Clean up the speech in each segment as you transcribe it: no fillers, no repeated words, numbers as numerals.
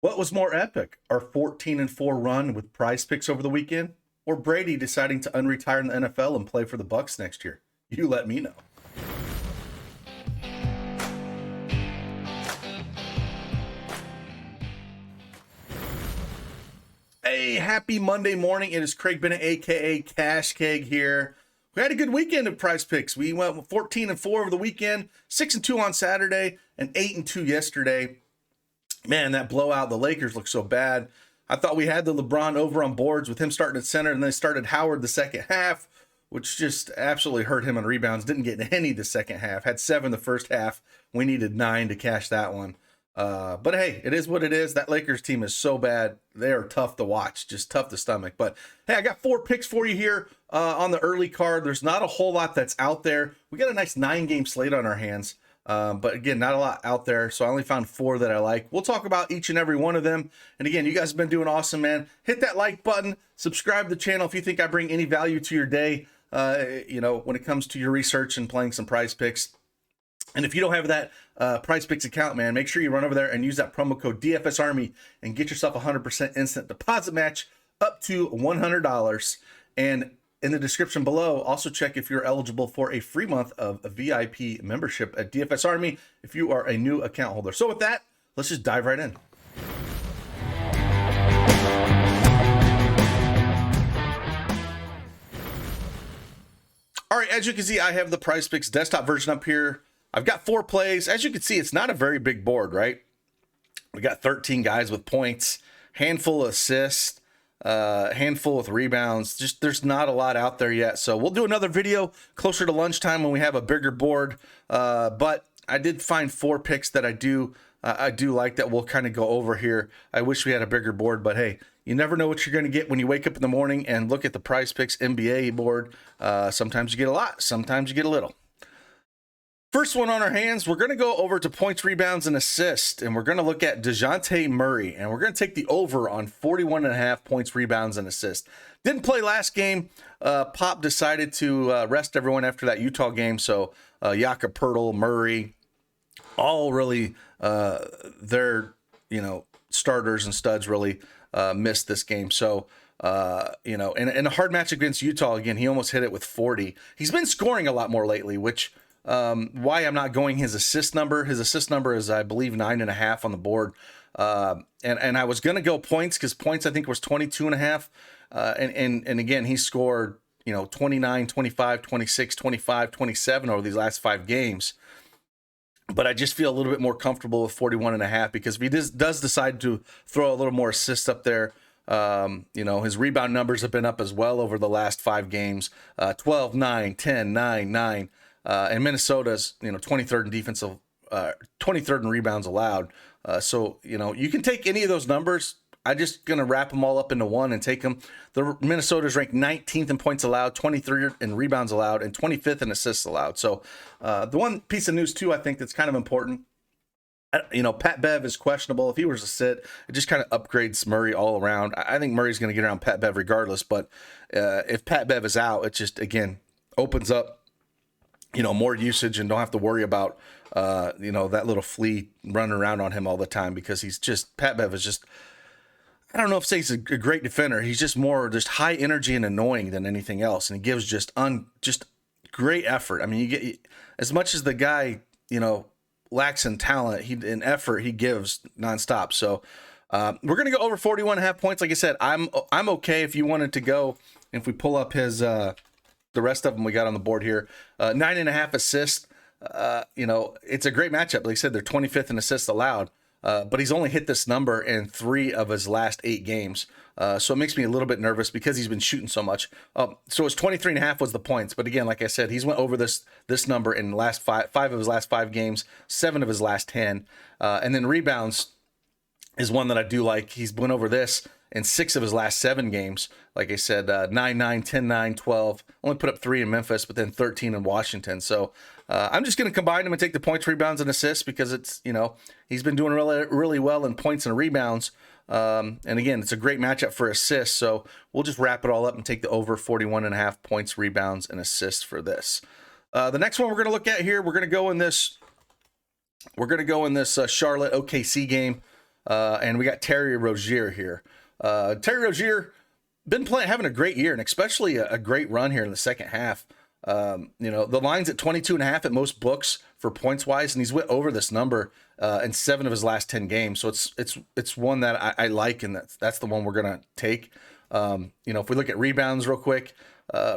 What was more epic, our 14-4 run with Prize Picks over the weekend, or Brady deciding to unretire in the NFL and play for the Bucs next year? You let me know. Hey, happy Monday morning. It is Craig Bennett, aka Cash Keg here. We had a good weekend of Prize Picks. We went 14-4 over the weekend, 6-2 on Saturday, and 8-2 yesterday. Man, that blowout, the Lakers look so bad. I thought we had the LeBron over on boards with him starting at center, and then started Howard the second half, which just absolutely hurt him on rebounds. Didn't get any the second half. Had 7 the first half. We needed 9 to cash that one. But hey, it is what it is. That Lakers team is so bad. They are tough to watch, just tough to stomach. But hey, I got 4 picks for you here on the early card. There's not a whole lot that's out there. We got a nice 9-game slate on our hands. But again, not a lot out there. So I only found 4 that I like. We'll talk about each and every one of them. And again, you guys have been doing awesome, man. Hit that like button, subscribe to the channel if you think I bring any value to your day, when it comes to your research and playing some Prize Picks. And if you don't have that Prize Picks account, man, make sure you run over there and use that promo code DFSArmy and get yourself a 100% instant deposit match up to $100. And in the description below, also check if you're eligible for a free month of a VIP membership at DFSArmy if you are a new account holder. So with that, let's just dive right in. All right, as you can see, I have the Prize Picks desktop version up here. I've got 4 plays. As you can see, it's not a very big board, right? We got 13 guys with points, handful of assists, handful with rebounds. Just there's not a lot out there yet. So we'll do another video closer to lunchtime when we have a bigger board. But I did find 4 picks that I do like that we'll kind of go over here. I wish we had a bigger board, but hey, you never know what you're going to get when you wake up in the morning and look at the Prize Picks NBA board. Sometimes you get a lot, sometimes you get a little. First one on our hands, we're going to go over to points, rebounds, and assists, and we're going to look at Dejounte Murray, and we're going to take the over on 41.5 points, rebounds, and assists. Didn't play last game. Pop decided to rest everyone after that Utah game, so Jakob Poeltl, Murray, all really their starters and studs really missed this game. So in a hard match against Utah, again, he almost hit it with 40. He's been scoring a lot more lately, which why I'm not going his assist number. His assist number is, I believe, 9.5 on the board. And I was going to go points because points, I think, was 22.5. And again, he scored, 29, 25, 26, 25, 27 over these last 5 games. But I just feel a little bit more comfortable with 41.5 because if he does decide to throw a little more assists up there, his rebound numbers have been up as well over the last 5 games, 12, 9, 10, 9, 9. And Minnesota's, 23rd in defensive, 23rd in rebounds allowed. So you can take any of those numbers. I'm just going to wrap them all up into one and take them. The Minnesota's ranked 19th in points allowed, 23rd in rebounds allowed, and 25th in assists allowed. So the one piece of news, too, I think that's kind of important, Pat Bev is questionable. If he was to sit, it just kind of upgrades Murray all around. I think Murray's going to get around Pat Bev regardless. But if Pat Bev is out, it just, again, opens up more usage and don't have to worry about, that little flea running around on him all the time because Pat Bev is just, I don't know if he's a great defender. He's just more just high energy and annoying than anything else. And he gives just great effort. I mean, you get as much as the guy, lacks in talent, in effort, he gives nonstop. So we're going to go over 41.5 points. Like I said, I'm okay if you wanted to go, if we pull up his, the rest of them we got on the board here, 9.5 assists. It's a great matchup. Like I said, they're 25th in assists allowed, but he's only hit this number in 3 of his last 8 games. So it makes me a little bit nervous because he's been shooting so much. So his 23.5 was the points. But again, like I said, he's went over this number in the last 5 of his last 5 games, 7 of his last 10. And then rebounds is one that I do like. He's went over this in 6 of his last 7 games. Like I said, 9, 9, 10, 9, 12. Only put up 3 in Memphis, but then 13 in Washington. So I'm just going to combine them and take the points, rebounds, and assists because it's, he's been doing really, really well in points and rebounds. And again, it's a great matchup for assists. So we'll just wrap it all up and take the over 41.5 points, rebounds, and assists for this. The next one we're going to look at here, we're going to go in this Charlotte OKC game. And we got Terry Rozier here. Terry Rozier been having a great year, and especially a great run here in the second half. The line's at 22.5 at most books for points wise, and he's went over this number in 7 of his last 10 games. So it's one that I like, and that's the one we're gonna take. If we look at rebounds real quick,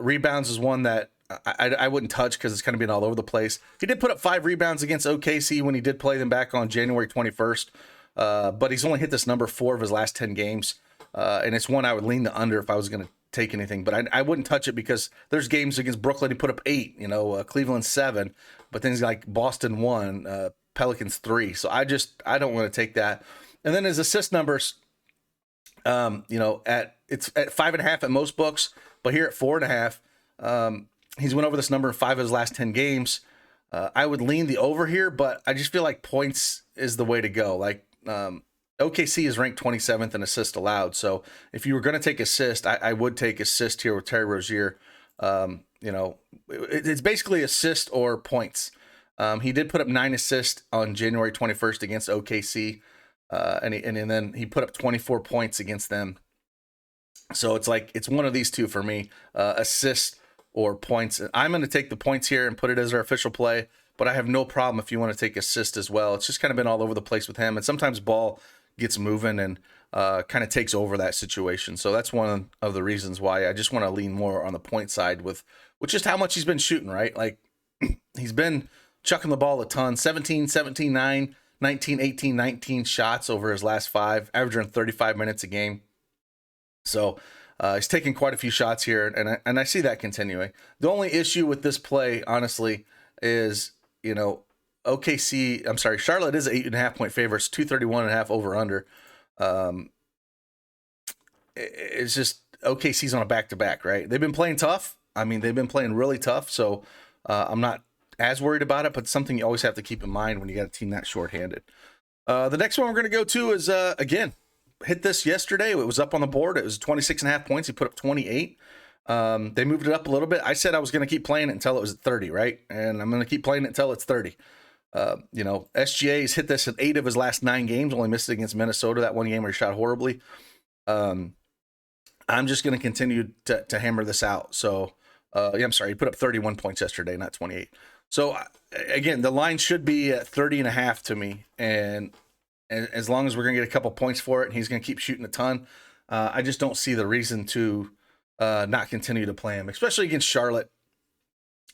rebounds is one that I wouldn't touch because it's kind of been all over the place. He did put up 5 rebounds against OKC when he did play them back on January 21st, but he's only hit this number 4 of his last 10 games, and it's one I would lean the under if I was going to take anything, but I wouldn't touch it because there's games against Brooklyn he put up 8, Cleveland 7, but then he's like Boston 1, Pelicans 3, so I don't want to take that. And then his assist numbers, it's at 5.5 at most books, but here at 4.5, he's went over this number in 5 of his last 10 games. I would lean the over here, but I just feel like points is the way to go. Like OKC is ranked 27th in assists allowed, so if you were going to take assist, I would take assist here with Terry Rozier. It's basically assist or points. He did put up 9 assists on January 21st against OKC, and then he put up 24 points against them. So it's one of these two for me, assists or points. I'm going to take the points here and put it as our official play, but I have no problem if you want to take assist as well. It's just kind of been all over the place with him, and sometimes ball gets moving and kind of takes over that situation. So that's one of the reasons why I just want to lean more on the point side with just how much he's been shooting, right? Like he's been chucking the ball a ton, 17, 17, 9, 19, 18, 19 shots over his last 5, averaging 35 minutes a game. So he's taking quite a few shots here, and I see that continuing. The only issue with this play, honestly, is, Charlotte is an 8.5 point favorite. It's 231.5 over under. It's just OKC's on a back-to-back, right? They've been playing tough. I mean, they've been playing really tough, so I'm not as worried about it, but something you always have to keep in mind when you got a team that shorthanded. The next one we're going to go to is, again, hit this yesterday. It was up on the board. It was 26.5 points. He put up 28. They moved it up a little bit. I said I was going to keep playing it until it was at 30, right? And I'm going to keep playing it until it's 30. SGA's hit this in 8 of his last 9 games, only missed it against Minnesota, that one game where he shot horribly. I'm just going to continue to hammer this out. So, he put up 31 points yesterday, not 28. So, again, the line should be at 30.5 to me. And as long as we're going to get a couple points for it, and he's going to keep shooting a ton, I just don't see the reason to not continue to play him, especially against Charlotte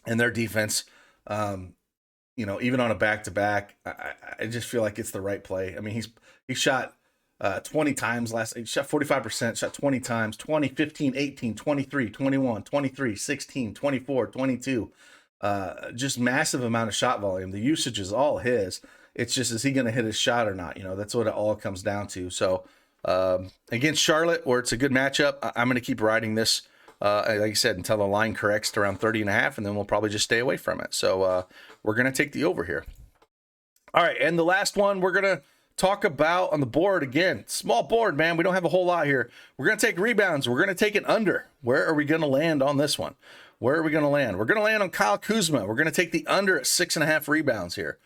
and their defense. Even on a back-to-back, I just feel like it's the right play. I mean, he shot 20 times he shot 45%, shot 20 times, 20, 15, 18, 23, 21, 23, 16, 24, 22. Just massive amount of shot volume. The usage is all his. It's just, is he going to hit his shot or not? That's what it all comes down to. So against Charlotte, where it's a good matchup, I'm going to keep riding this, like I said, until the line corrects to around 30.5, and then we'll probably just stay away from it. So we're going to take the over here. All right, and the last one we're going to talk about on the board, again, small board, man. We don't have a whole lot here. We're going to take rebounds. We're going to take an under. Where are we going to land on this one? Where are we going to land? We're going to land on Kyle Kuzma. We're going to take the under at 6.5 rebounds here.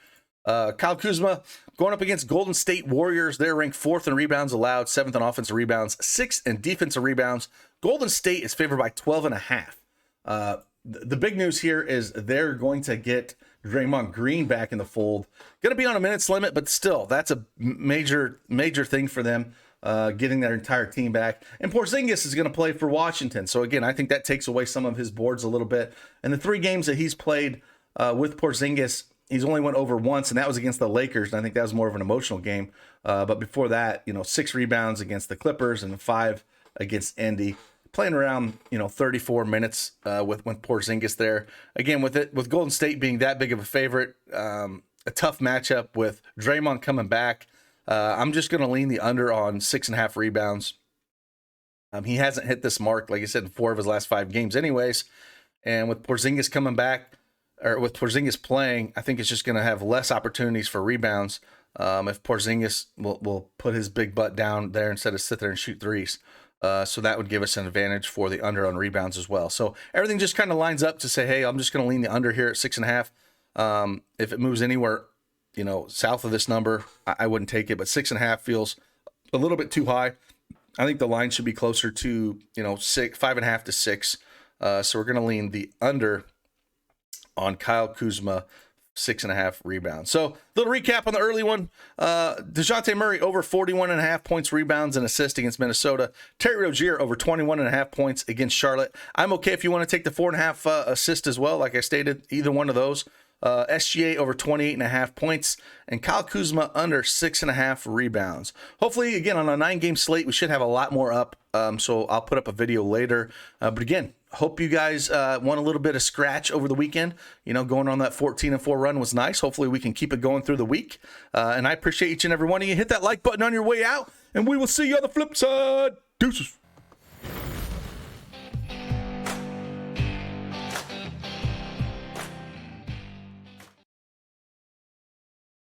Kyle Kuzma going up against Golden State Warriors. They're ranked 4th in rebounds allowed, 7th in offensive rebounds, 6th in defensive rebounds. Golden State is favored by 12.5. The big news here is they're going to get Draymond Green back in the fold. Going to be on a minutes limit, but still, that's a major thing for them, getting their entire team back. And Porzingis is going to play for Washington. So again, I think that takes away some of his boards a little bit. And the 3 games that he's played with Porzingis, he's only went over once, and that was against the Lakers, and I think that was more of an emotional game. But before that, 6 rebounds against the Clippers and 5 against Indy. Playing around, 34 minutes with Porzingis there. Again, with Golden State being that big of a favorite, a tough matchup with Draymond coming back, I'm just going to lean the under on 6.5 rebounds. He hasn't hit this mark, like I said, in 4 of his last 5 games anyways. And with Porzingis coming back, or with Porzingis playing, I think it's just going to have less opportunities for rebounds if Porzingis will put his big butt down there instead of sit there and shoot threes. So that would give us an advantage for the under on rebounds as well. So everything just kind of lines up to say, hey, I'm just going to lean the under here at 6.5. If it moves anywhere you know, south of this number, I wouldn't take it. But 6.5 feels a little bit too high. I think the line should be closer to, you know, 5.5 to 6. So we're going to lean the under on Kyle Kuzma, 6.5 rebounds. So little recap on the early one. Dejounte Murray over 41.5 points, rebounds, and assists against Minnesota. Terry Rozier over 21.5 points against Charlotte. I'm okay if you want to take the 4.5 assist as well. Like I stated, either one of those. SGA over 28.5 points, and Kyle Kuzma under 6.5 rebounds. Hopefully, again, on a 9-game slate, we should have a lot more up. So I'll put up a video later. But again, hope you guys won a little bit of scratch over the weekend. You know, going on that 14-4 run was nice. Hopefully, we can keep it going through the week. And I appreciate each and every one of you. Hit that like button on your way out, and we will see you on the flip side. Deuces.